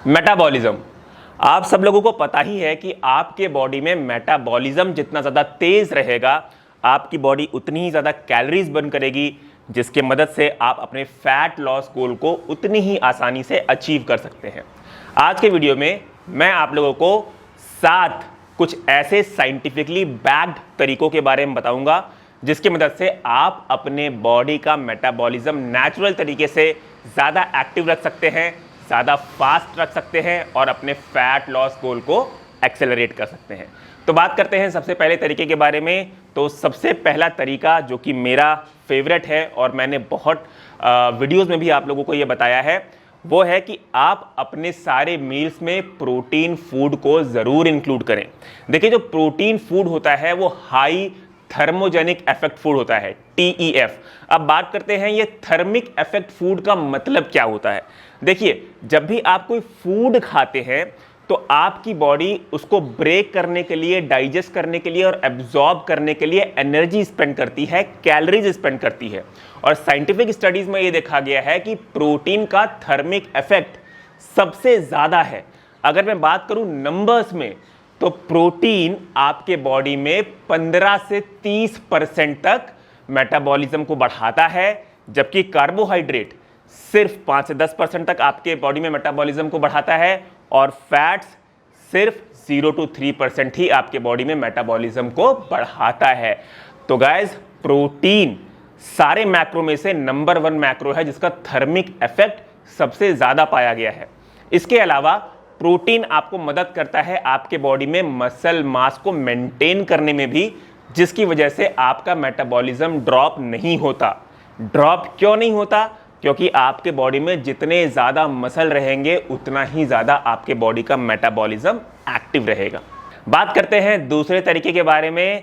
Metabolism. आप सब लोगों को पता ही है कि आपके बॉडी में मेटाबॉलिज्म जितना ज़्यादा तेज़ रहेगा, आपकी बॉडी उतनी ही ज़्यादा कैलोरीज बर्न करेगी, जिसके मदद से आप अपने फैट लॉस गोल को उतनी ही आसानी से अचीव कर सकते हैं। आज के वीडियो में मैं आप लोगों को 7 कुछ ऐसे साइंटिफिकली बैक्ड तरीकों के बारे में बताऊंगा, जिसकी मदद से आप अपने बॉडी का मेटाबॉलिज्म नेचुरल तरीके से ज़्यादा एक्टिव रख सकते हैं, ज़्यादा फास्ट रख सकते हैं और अपने फैट लॉस गोल को एक्सेलरेट कर सकते हैं। तो बात करते हैं सबसे पहले तरीके के बारे में। तो सबसे पहला तरीका जो कि मेरा फेवरेट है और मैंने बहुत वीडियोस में भी आप लोगों को ये बताया है, वो है कि आप अपने सारे मील्स में प्रोटीन फूड को ज़रूर इंक्लूड करें। देखिए, जो प्रोटीन फूड होता है वो हाई थर्मोजेनिक इफेक्ट फूड होता है, TEF। अब बात करते हैं ये थर्मिक इफेक्ट फूड का मतलब क्या होता है। देखिए, जब भी आप कोई फूड खाते हैं तो आपकी बॉडी उसको ब्रेक करने के लिए, डाइजेस्ट करने के लिए और एब्जॉर्ब करने के लिए एनर्जी स्पेंड करती है, कैलोरीज स्पेंड करती है। और साइंटिफिक स्टडीज में ये देखा गया है कि प्रोटीन का थर्मिक इफेक्ट सबसे ज़्यादा है। अगर मैं बात करूं नंबर्स में, तो प्रोटीन आपके बॉडी में 15 से 30% तक मेटाबॉलिज्म को बढ़ाता है, जबकि कार्बोहाइड्रेट सिर्फ 5 से 10% तक आपके बॉडी में मेटाबॉलिज्म को बढ़ाता है और फैट्स सिर्फ 0 to 3% ही आपके बॉडी में मेटाबॉलिज्म को बढ़ाता है। तो गाइस, प्रोटीन सारे मैक्रो में से नंबर 1 मैक्रो है जिसका थर्मिक इफेक्ट सबसे ज़्यादा पाया गया है। इसके अलावा प्रोटीन आपको मदद करता है आपके बॉडी में मसल मास को मेंटेन करने में भी, जिसकी वजह से आपका मेटाबॉलिज्म ड्रॉप नहीं होता। ड्रॉप क्यों नहीं होता? क्योंकि आपके बॉडी में जितने ज़्यादा मसल रहेंगे उतना ही ज़्यादा आपके बॉडी का मेटाबॉलिज्म एक्टिव रहेगा। बात करते हैं दूसरे तरीके के बारे में।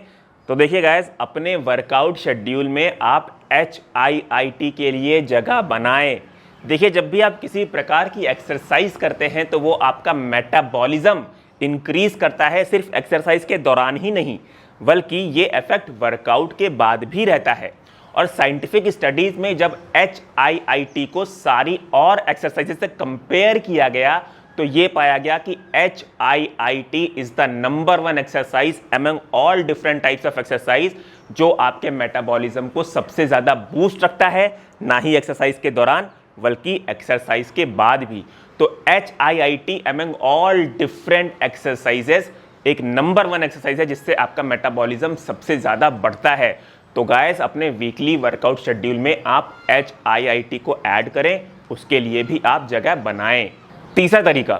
तो देखिए गाइस, अपने वर्कआउट शेड्यूल में आप HIIT के लिए जगह बनाएं। देखिए, जब भी आप किसी प्रकार की एक्सरसाइज करते हैं तो वो आपका मेटाबॉलिज्म इंक्रीज करता है, सिर्फ एक्सरसाइज के दौरान ही नहीं, बल्कि ये इफेक्ट वर्कआउट के बाद भी रहता है। और साइंटिफिक स्टडीज में जब HIIT को सारी और एक्सरसाइजेज से कंपेयर किया गया तो ये पाया गया कि HIIT is the number 1 exercise among all different types of exercise, जो आपके मेटाबॉलिज्म को सबसे ज़्यादा बूस्ट रखता है, ना ही एक्सरसाइज के दौरान बल्कि एक्सरसाइज के बाद भी। तो HIIT among all different exercises एक नंबर 1 एक्सरसाइज है जिससे आपका मेटाबॉलिज्म सबसे ज़्यादा बढ़ता है। तो गाइस, अपने वीकली वर्कआउट शेड्यूल में आप HIIT को ऐड करें, उसके लिए भी आप जगह बनाएं। तीसरा तरीका,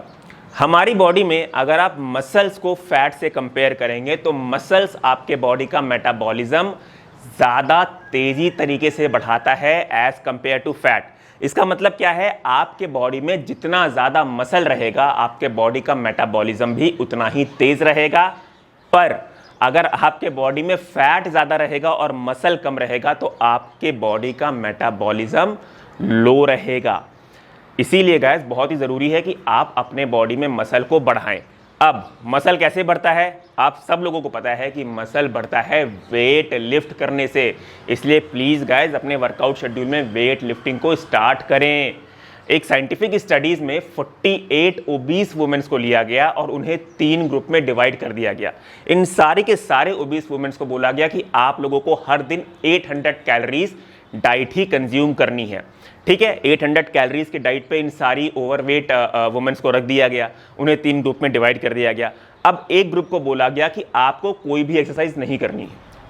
हमारी बॉडी में अगर आप मसल्स को फैट से कंपेयर करेंगे तो मसल्स आपके बॉडी का मेटाबॉलिज्म ज़्यादा तेज़ी तरीके से बढ़ाता है एज कंपेयर टू फैट। इसका मतलब क्या है? आपके बॉडी में जितना ज़्यादा मसल रहेगा, आपके बॉडी का मेटाबॉलिज्म भी उतना ही तेज़ रहेगा। पर अगर आपके बॉडी में फैट ज़्यादा रहेगा और मसल कम रहेगा तो आपके बॉडी का मेटाबॉलिज्म लो रहेगा। इसीलिए गाइस, बहुत ही ज़रूरी है कि आप अपने बॉडी में मसल को बढ़ाएं। अब मसल कैसे बढ़ता है? आप सब लोगों को पता है कि मसल बढ़ता है वेट लिफ्ट करने से। इसलिए प्लीज़ गाइस, अपने वर्कआउट शेड्यूल में वेट लिफ्टिंग को स्टार्ट करें। एक साइंटिफिक स्टडीज़ में 48 ओबीस वुमेन्स को लिया गया और उन्हें 3 ग्रुप में डिवाइड कर दिया गया। इन सारे के सारे ओबीस वुमेन्स को बोला गया कि आप लोगों को हर दिन 800 कैलोरीज डाइट ही कंज्यूम करनी है। ठीक है, 800 कैलोरीज की डाइट पे इन सारी ओवरवेट वुमेन्स को रख दिया गया, उन्हें 3 ग्रुप में डिवाइड कर दिया गया। अब एक ग्रुप को बोला गया कि आपको कोई भी एक्सरसाइज नहीं करनी है,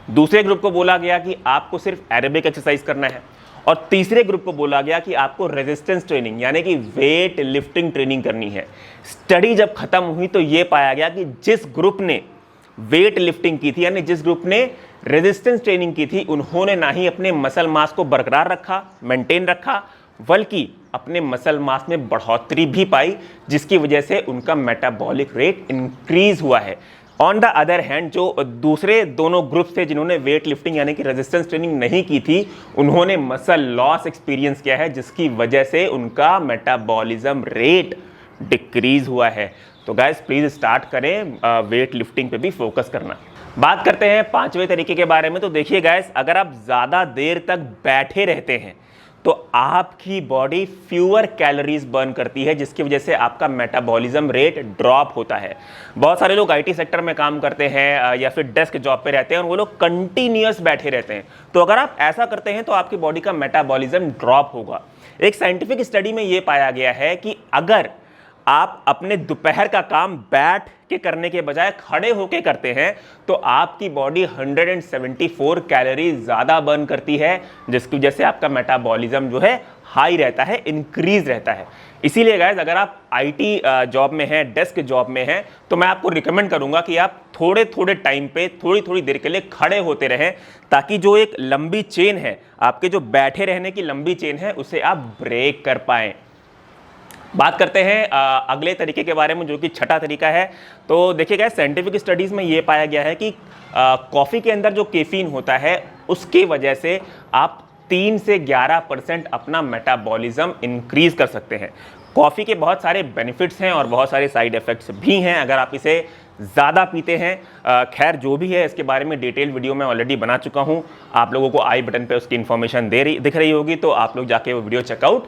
दूसरे ग्रुप को बोला गया कि आपको सिर्फ एरोबिक एक्सरसाइज करना है, और तीसरे ग्रुप को बोला गया कि आपको रेजिस्टेंस ट्रेनिंग यानी कि वेट लिफ्टिंग ट्रेनिंग करनी है। स्टडी जब खत्म हुई तो ये पाया गया कि जिस ग्रुप ने वेट लिफ्टिंग की थी, यानी जिस ग्रुप ने रेजिस्टेंस ट्रेनिंग की थी, उन्होंने ना ही अपने मसल मास को बरकरार रखा, मेंटेन रखा, बल्कि अपने मसल मास में बढ़ोतरी भी पाई, जिसकी वजह से उनका मेटाबॉलिक रेट इंक्रीज हुआ है। ऑन द अदर हैंड, जो दूसरे दोनों ग्रुप्स थे जिन्होंने वेट लिफ्टिंग यानी कि रेजिस्टेंस ट्रेनिंग नहीं की थी, उन्होंने मसल लॉस एक्सपीरियंस किया है, जिसकी वजह से उनका मेटाबॉलिज्म रेट डिक्रीज हुआ है। तो गाइस, प्लीज स्टार्ट करें वेट लिफ्टिंग पे भी फोकस करना। बात करते हैं 5वें तरीके के बारे में। तो देखिए गाइस, अगर आप ज़्यादा देर तक बैठे रहते हैं तो आपकी बॉडी फ्यूअर कैलोरीज बर्न करती है, जिसकी वजह से आपका मेटाबॉलिज्म रेट ड्रॉप होता है। बहुत सारे लोग आईटी सेक्टर में काम करते हैं या फिर डेस्क जॉब पे रहते हैं और वो लोग कंटिन्यूअस बैठे रहते हैं। तो अगर आप ऐसा करते हैं तो आपकी बॉडी का मेटाबॉलिज्म ड्रॉप होगा। एक साइंटिफिक स्टडी में ये पाया गया है कि अगर आप अपने दोपहर का काम बैठ के करने के बजाय खड़े होके करते हैं तो आपकी बॉडी 174 कैलोरी ज़्यादा बर्न करती है, जिसकी वजह से आपका मेटाबॉलिज्म जो है हाई रहता है, इंक्रीज रहता है। इसीलिए गाइस, अगर आप आईटी जॉब में हैं, डेस्क जॉब में हैं, तो मैं आपको रिकमेंड करूंगा कि आप थोड़े थोड़े टाइम पे थोड़ी थोड़ी देर के लिए खड़े होते रहें, ताकि जो एक लंबी चेन है, आपके जो बैठे रहने की लंबी चेन है, उसे आप ब्रेक कर पाएं। बात करते हैं अगले तरीके के बारे में, जो कि छठा तरीका है। तो देखिएगा, साइंटिफिक स्टडीज़ में ये पाया गया है कि कॉफ़ी के अंदर जो कैफीन होता है, उसके वजह से आप 3 से 11% अपना मेटाबॉलिज्म इंक्रीज कर सकते हैं। कॉफ़ी के बहुत सारे बेनिफिट्स हैं और बहुत सारे साइड इफ़ेक्ट्स भी हैं अगर आप इसे ज़्यादा पीते हैं। खैर, जो भी है, इसके बारे में डिटेल वीडियो मैं ऑलरेडी बना चुका हूँ। आप लोगों को आई बटन पे उसकी इन्फॉर्मेशन दिख रही होगी, तो आप लोग जाके वो वीडियो चेकआउट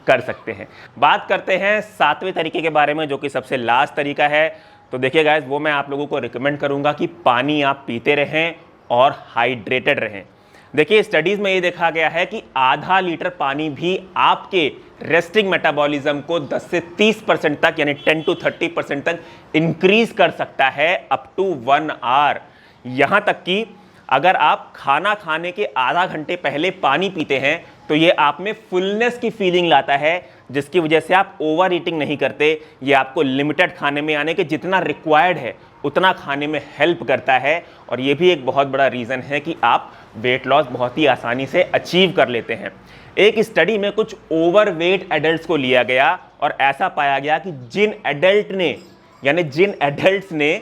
कर सकते हैं। बात करते हैं 7वें तरीके के बारे में, जो कि सबसे लास्ट तरीका है। तो देखिए गाइस, वो मैं आप लोगों को रिकमेंड करूंगा कि पानी आप पीते रहें और हाइड्रेटेड रहें। देखिए, स्टडीज में ये देखा गया है कि आधा लीटर पानी भी आपके रेस्टिंग मेटाबॉलिज्म को 10 से 30% तक, यानी 10 to 30% तक इंक्रीज कर सकता है, अप टू 1 आवर। यहां तक कि अगर आप खाना खाने के आधा घंटे पहले पानी पीते हैं तो ये आप में फुलनेस की फीलिंग लाता है, जिसकी वजह से आप ओवर ईटिंग नहीं करते। ये आपको लिमिटेड खाने में, यानी कि जितना रिक्वायर्ड है उतना खाने में हेल्प करता है। और ये भी एक बहुत बड़ा रीज़न है कि आप वेट लॉस बहुत ही आसानी से अचीव कर लेते हैं। एक स्टडी में कुछ ओवरवेट एडल्ट्स को लिया गया और ऐसा पाया गया कि जिन एडल्ट्स ने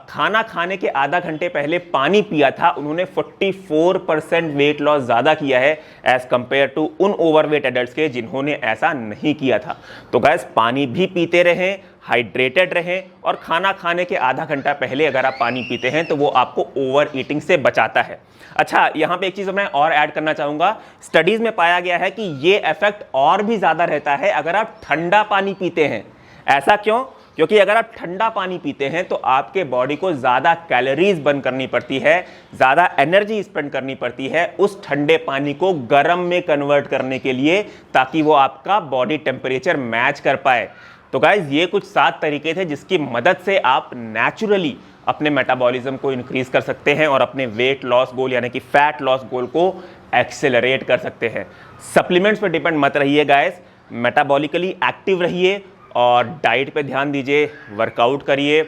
खाना खाने के आधा घंटे पहले पानी पिया था, उन्होंने 44% वेट लॉस ज़्यादा किया है एज कंपेयर टू उन ओवरवेट एडल्ट्स के जिन्होंने ऐसा नहीं किया था। तो गाइस, पानी भी पीते रहें, हाइड्रेटेड रहें, और खाना खाने के आधा घंटा पहले अगर आप पानी पीते हैं तो वो आपको ओवर ईटिंग से बचाता है। अच्छा, यहाँ पे एक चीज़ मैं और ऐड करना चाहूँगा। स्टडीज़ में पाया गया है कि ये इफेक्ट और भी ज़्यादा रहता है अगर आप ठंडा पानी पीते हैं। ऐसा क्यों? क्योंकि अगर आप ठंडा पानी पीते हैं तो आपके बॉडी को ज़्यादा कैलोरीज बर्न करनी पड़ती है, ज़्यादा एनर्जी स्पेंड करनी पड़ती है उस ठंडे पानी को गर्म में कन्वर्ट करने के लिए, ताकि वो आपका बॉडी टेम्परेचर मैच कर पाए। तो गाइज, ये कुछ 7 तरीके थे जिसकी मदद से आप नेचुरली अपने मेटाबॉलिज्म को इंक्रीज कर सकते हैं और अपने वेट लॉस गोल, यानी कि फैट लॉस गोल को एक्सेलरेट कर सकते हैं। सप्लीमेंट्स पर डिपेंड मत रहिए गाइज, मेटाबॉलिकली एक्टिव रहिए और डाइट पे ध्यान दीजिए, वर्कआउट करिए।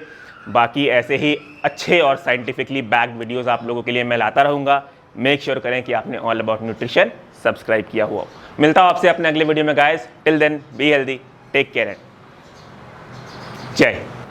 बाकी ऐसे ही अच्छे और साइंटिफिकली बैक्ड वीडियोस आप लोगों के लिए मैं लाता रहूँगा। मेक श्योर करें कि आपने ऑल अबाउट न्यूट्रिशन सब्सक्राइब किया हुआ। मिलता हूँ आपसे अपने अगले वीडियो में guys. Till then, be healthy, take care and जय हिंद।